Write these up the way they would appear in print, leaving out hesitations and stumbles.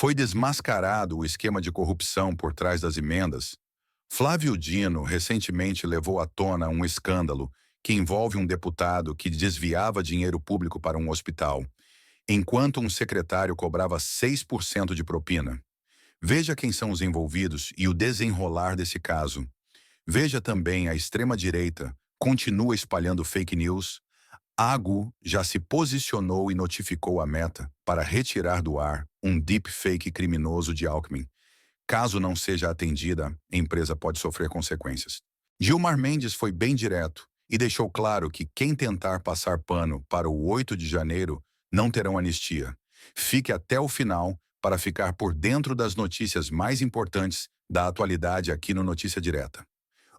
Foi desmascarado o esquema de corrupção por trás das emendas. Flávio Dino recentemente levou à tona um escândalo que envolve um deputado que desviava dinheiro público para um hospital, enquanto um secretário cobrava 6% de propina. Veja quem são os envolvidos e o desenrolar desse caso. Veja também a extrema-direita continua espalhando fake news. A AGU já se posicionou e notificou a Meta para retirar do ar um deepfake criminoso de Alckmin. Caso não seja atendida, a empresa pode sofrer consequências. Gilmar Mendes foi bem direto e deixou claro que quem tentar passar pano para o 8 de janeiro não terão anistia. Fique até o final para ficar por dentro das notícias mais importantes da atualidade aqui no Notícia Direta.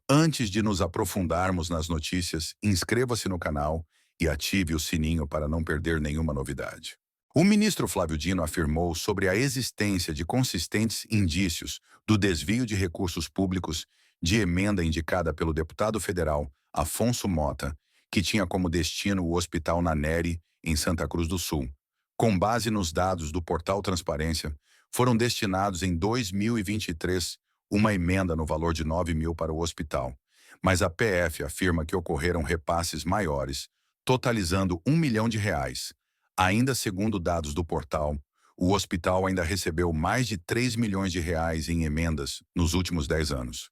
Antes de nos aprofundarmos nas notícias, inscreva-se no canal e ative o sininho para não perder nenhuma novidade. O ministro Flávio Dino afirmou sobre a existência de consistentes indícios do desvio de recursos públicos de emenda indicada pelo deputado federal Afonso Mota, que tinha como destino o Hospital Nanere, em Santa Cruz do Sul. Com base nos dados do portal Transparência, foram destinados em 2023 uma emenda no valor de 9 mil para o hospital. Mas a PF afirma que ocorreram repasses maiores, totalizando R$ 1 milhão. Ainda segundo dados do portal, o hospital ainda recebeu mais de 3 milhões de reais em emendas nos últimos 10 anos.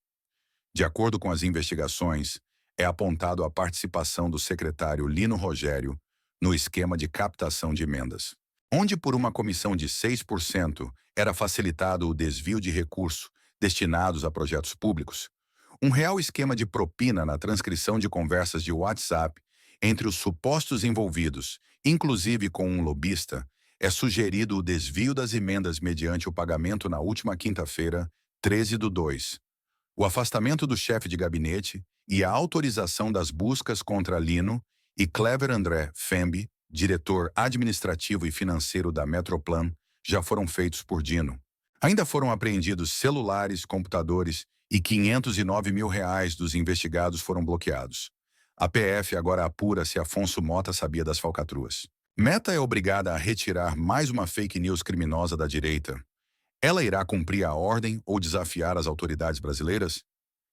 De acordo com as investigações, é apontado a participação do secretário Lino Rogério no esquema de captação de emendas, onde por uma comissão de 6% era facilitado o desvio de recursos destinados a projetos públicos. Um real esquema de propina na transcrição de conversas de WhatsApp entre os supostos envolvidos, inclusive com um lobista, é sugerido o desvio das emendas mediante o pagamento na última quinta-feira, 13/2. O afastamento do chefe de gabinete e a autorização das buscas contra Lino e Clever André Fembi, diretor administrativo e financeiro da Metroplan, já foram feitos por Dino. Ainda foram apreendidos celulares, computadores e R$ 509 mil dos investigados foram bloqueados. A PF agora apura se Afonso Mota sabia das falcatruas. Meta é obrigada a retirar mais uma fake news criminosa da direita. Ela irá cumprir a ordem ou desafiar as autoridades brasileiras?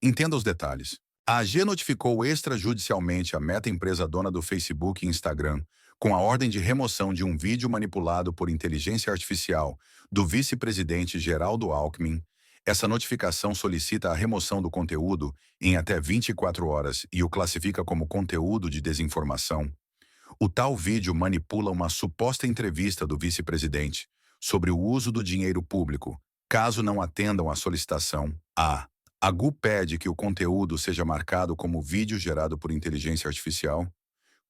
Entenda os detalhes. A AG notificou extrajudicialmente a Meta, empresa dona do Facebook e Instagram, com a ordem de remoção de um vídeo manipulado por inteligência artificial do vice-presidente Geraldo Alckmin. Essa notificação solicita a remoção do conteúdo em até 24 horas e o classifica como conteúdo de desinformação. O tal vídeo manipula uma suposta entrevista do vice-presidente sobre o uso do dinheiro público. Caso não atendam à solicitação, a AGU pede que o conteúdo seja marcado como vídeo gerado por inteligência artificial,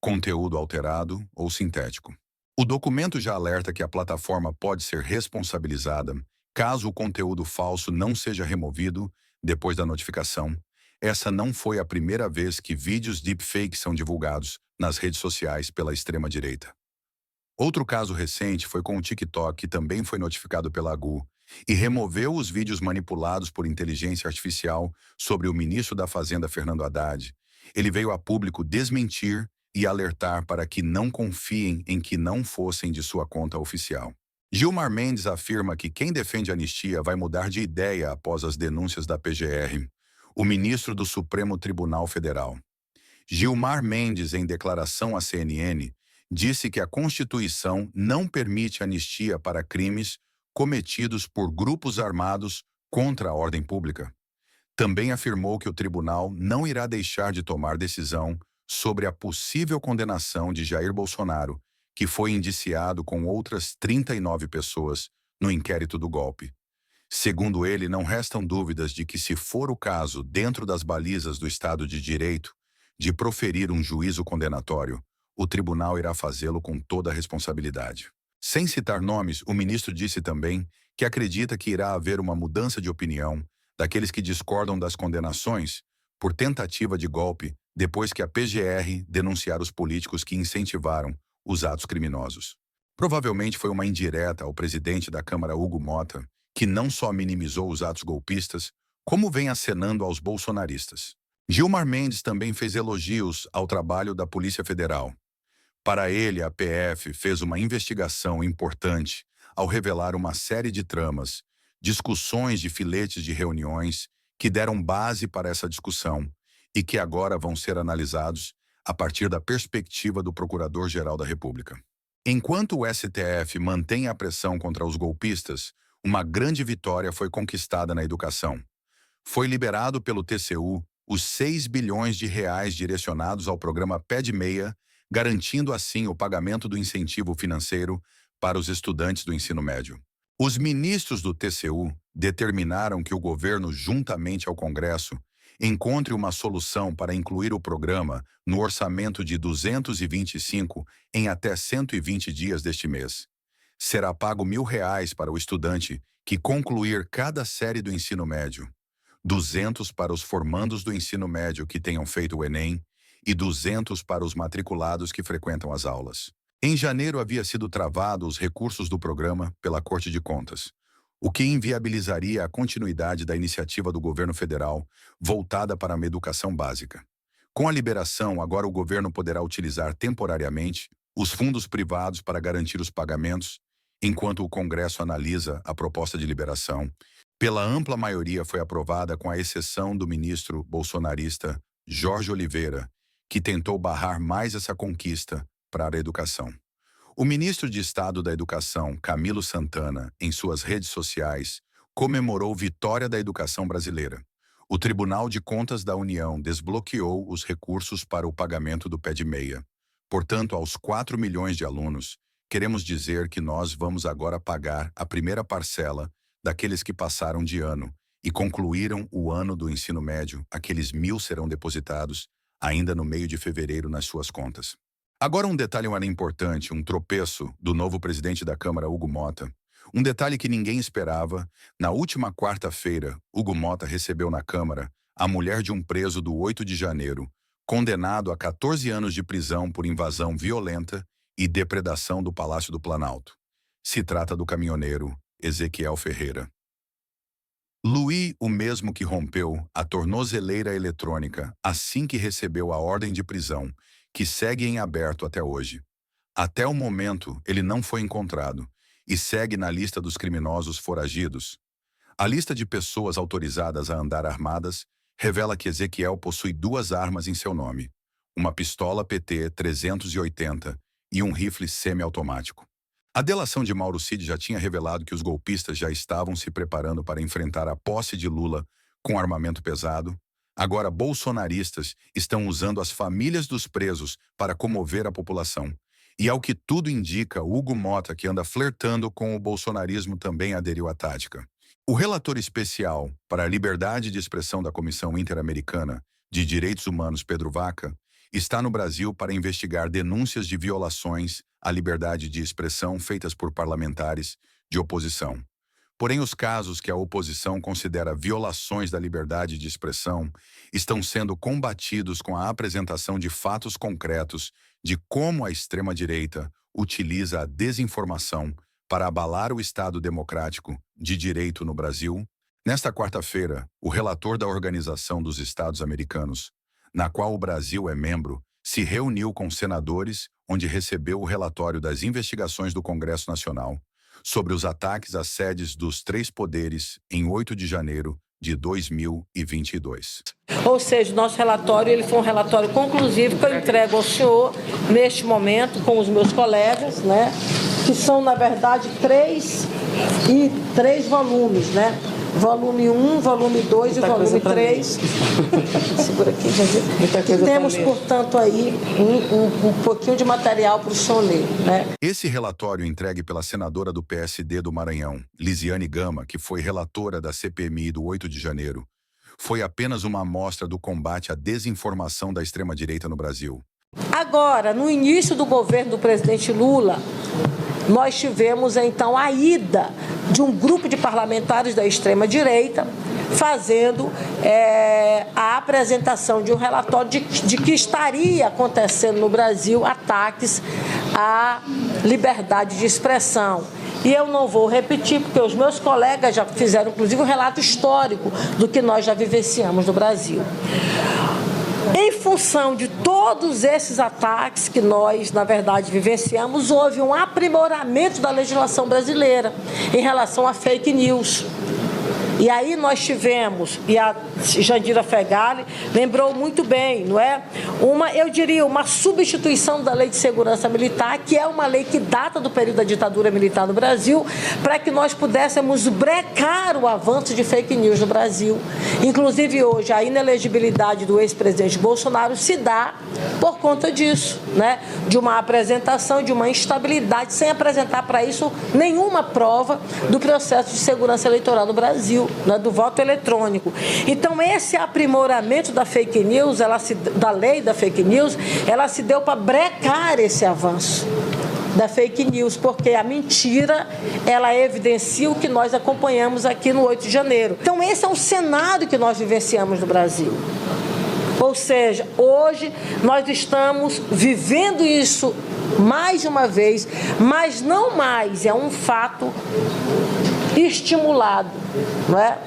conteúdo alterado ou sintético. O documento já alerta que a plataforma pode ser responsabilizada caso o conteúdo falso não seja removido depois da notificação. Essa não foi a primeira vez que vídeos deepfake são divulgados nas redes sociais pela extrema-direita. Outro caso recente foi com o TikTok, que também foi notificado pela AGU e removeu os vídeos manipulados por inteligência artificial sobre o ministro da Fazenda, Fernando Haddad. Ele veio a público desmentir e alertar para que não confiem em que não fossem de sua conta oficial. Gilmar Mendes afirma que quem defende a anistia vai mudar de ideia após as denúncias da PGR, o ministro do Supremo Tribunal Federal. Gilmar Mendes, em declaração à CNN, disse que a Constituição não permite anistia para crimes cometidos por grupos armados contra a ordem pública. Também afirmou que o tribunal não irá deixar de tomar decisão sobre a possível condenação de Jair Bolsonaro, que foi indiciado com outras 39 pessoas no inquérito do golpe. Segundo ele, não restam dúvidas de que, se for o caso, dentro das balizas do Estado de Direito, de proferir um juízo condenatório, o tribunal irá fazê-lo com toda a responsabilidade. Sem citar nomes, o ministro disse também que acredita que irá haver uma mudança de opinião daqueles que discordam das condenações por tentativa de golpe depois que a PGR denunciar os políticos que incentivaram os atos criminosos. Provavelmente foi uma indireta ao presidente da Câmara, Hugo Mota, que não só minimizou os atos golpistas, como vem acenando aos bolsonaristas. Gilmar Mendes também fez elogios ao trabalho da Polícia Federal. Para ele, a PF fez uma investigação importante ao revelar uma série de tramas, discussões de filetes de reuniões que deram base para essa discussão e que agora vão ser analisados a partir da perspectiva do Procurador-Geral da República. Enquanto o STF mantém a pressão contra os golpistas, uma grande vitória foi conquistada na educação. Foi liberado pelo TCU os 6 bilhões de reais direcionados ao programa PED-6, garantindo assim o pagamento do incentivo financeiro para os estudantes do ensino médio. Os ministros do TCU determinaram que o governo, juntamente ao Congresso, encontre uma solução para incluir o programa no orçamento de 225 em até 120 dias deste mês. Será pago R$1.000 para o estudante que concluir cada série do ensino médio, 200 para os formandos do ensino médio que tenham feito o Enem e 200 para os matriculados que frequentam as aulas. Em janeiro havia sido travado os recursos do programa pela Corte de Contas, o que inviabilizaria a continuidade da iniciativa do governo federal voltada para a educação básica. Com a liberação, agora o governo poderá utilizar temporariamente os fundos privados para garantir os pagamentos, enquanto o Congresso analisa a proposta de liberação. Pela ampla maioria foi aprovada, com a exceção do ministro bolsonarista Jorge Oliveira, que tentou barrar mais essa conquista para a educação. O ministro de Estado da Educação, Camilo Santana, em suas redes sociais, comemorou vitória da educação brasileira. O Tribunal de Contas da União desbloqueou os recursos para o pagamento do PED-6. Portanto, aos 4 milhões de alunos, queremos dizer que nós vamos agora pagar a primeira parcela daqueles que passaram de ano e concluíram o ano do ensino médio. Aqueles 1.000 serão depositados ainda no meio de fevereiro nas suas contas. Agora um detalhe importante, um tropeço do novo presidente da Câmara, Hugo Mota. Um detalhe que ninguém esperava: na última quarta-feira, Hugo Mota recebeu na Câmara a mulher de um preso do 8 de janeiro, condenado a 14 anos de prisão por invasão violenta e depredação do Palácio do Planalto. Se trata do caminhoneiro Ezequiel Ferreira. Luiz, o mesmo que rompeu a tornozeleira eletrônica assim que recebeu a ordem de prisão, que segue em aberto até hoje. Até o momento, ele não foi encontrado e segue na lista dos criminosos foragidos. A lista de pessoas autorizadas a andar armadas revela que Ezequiel possui 2 armas em seu nome, uma pistola PT-380 e um rifle semiautomático. A delação de Mauro Cid já tinha revelado que os golpistas já estavam se preparando para enfrentar a posse de Lula com armamento pesado. Agora, bolsonaristas estão usando as famílias dos presos para comover a população. E ao que tudo indica, Hugo Mota, que anda flertando com o bolsonarismo, também aderiu à tática. O relator especial para a liberdade de expressão da Comissão Interamericana de Direitos Humanos, Pedro Vaca, está no Brasil para investigar denúncias de violações à liberdade de expressão feitas por parlamentares de oposição. Porém, os casos que a oposição considera violações da liberdade de expressão estão sendo combatidos com a apresentação de fatos concretos de como a extrema-direita utiliza a desinformação para abalar o Estado democrático de direito no Brasil. Nesta quarta-feira, o relator da Organização dos Estados Americanos, na qual o Brasil é membro, se reuniu com senadores, onde recebeu o relatório das investigações do Congresso Nacional sobre os ataques às sedes dos 3 poderes em 8 de janeiro de 2022. Ou seja, o nosso relatório ele foi um relatório conclusivo que eu entrego ao senhor neste momento com os meus colegas, né? Que são, na verdade, 3 volumes, né? Volume 1, volume 2 e volume 3. Segura aqui, gente. Temos, portanto, aí um pouquinho de material para o senhor ler, né? Esse relatório entregue pela senadora do PSD do Maranhão, Lisiane Gama, que foi relatora da CPMI do 8 de janeiro, foi apenas uma amostra do combate à desinformação da extrema-direita no Brasil. Agora, no início do governo do presidente Lula, nós tivemos, então, a ida de um grupo de parlamentares da extrema-direita fazendo a apresentação de um relatório de que estaria acontecendo no Brasil ataques à liberdade de expressão. E eu não vou repetir, porque os meus colegas já fizeram, inclusive, um relato histórico do que nós já vivenciamos no Brasil. Em função de todos esses ataques que nós, na verdade, vivenciamos, houve um aprimoramento da legislação brasileira em relação a fake news. E aí nós tivemos, e a Jandira Fegali lembrou muito bem, não é? Eu diria, uma substituição da Lei de Segurança Militar, que é uma lei que data do período da ditadura militar no Brasil, para que nós pudéssemos brecar o avanço de fake news no Brasil. Inclusive hoje a inelegibilidade do ex-presidente Bolsonaro se dá por conta disso, né? De uma apresentação, de uma instabilidade, sem apresentar para isso nenhuma prova do processo de segurança eleitoral no Brasil, né, do voto eletrônico. Então, esse aprimoramento da fake news, da lei da fake news, ela se deu para brecar esse avanço da fake news, porque a mentira, ela evidencia o que nós acompanhamos aqui no 8 de janeiro. Então, esse é um cenário que nós vivenciamos no Brasil. Ou seja, hoje nós estamos vivendo isso mais uma vez, mas não mais, é um fato estimulado, não é?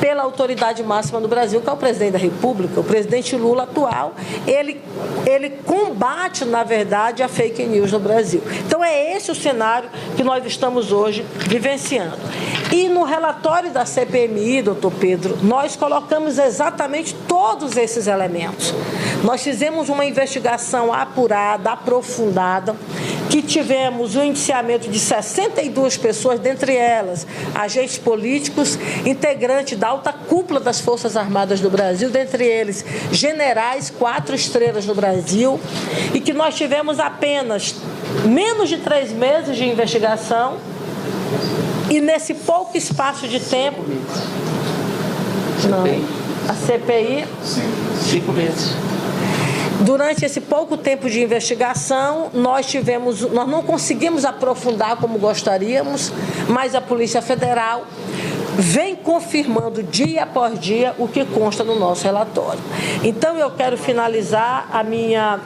Pela autoridade máxima do Brasil, que é o presidente da República, o presidente Lula atual, ele combate, na verdade, a fake news no Brasil. Então, é esse o cenário que nós estamos hoje vivenciando. E no relatório da CPMI, doutor Pedro, nós colocamos exatamente todos esses elementos. Nós fizemos uma investigação apurada, aprofundada, que tivemos o indiciamento de 62 pessoas, dentre elas agentes políticos, integrantes da alta cúpula das Forças Armadas do Brasil, dentre eles generais 4 estrelas no Brasil, e que nós tivemos apenas menos de 3 meses de investigação, e nesse pouco espaço de tempo... Não, a CPI... 5 meses. Durante esse pouco tempo de investigação, nós não conseguimos aprofundar como gostaríamos, mas a Polícia Federal vem confirmando dia após dia o que consta no nosso relatório. Então, eu quero finalizar a minha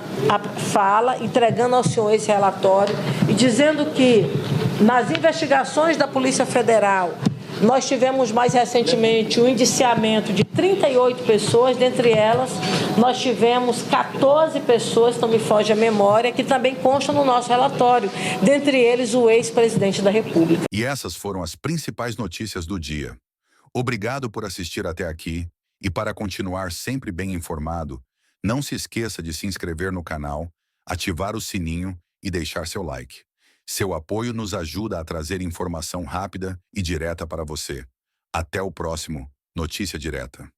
fala entregando ao senhor esse relatório e dizendo que, nas investigações da Polícia Federal, nós tivemos mais recentemente o indiciamento de 38 pessoas, dentre elas nós tivemos 14 pessoas, não me foge a memória, que também constam no nosso relatório, dentre eles o ex-presidente da República. E essas foram as principais notícias do dia. Obrigado por assistir até aqui e para continuar sempre bem informado, não se esqueça de se inscrever no canal, ativar o sininho e deixar seu like. Seu apoio nos ajuda a trazer informação rápida e direta para você. Até o próximo Notícia Direta.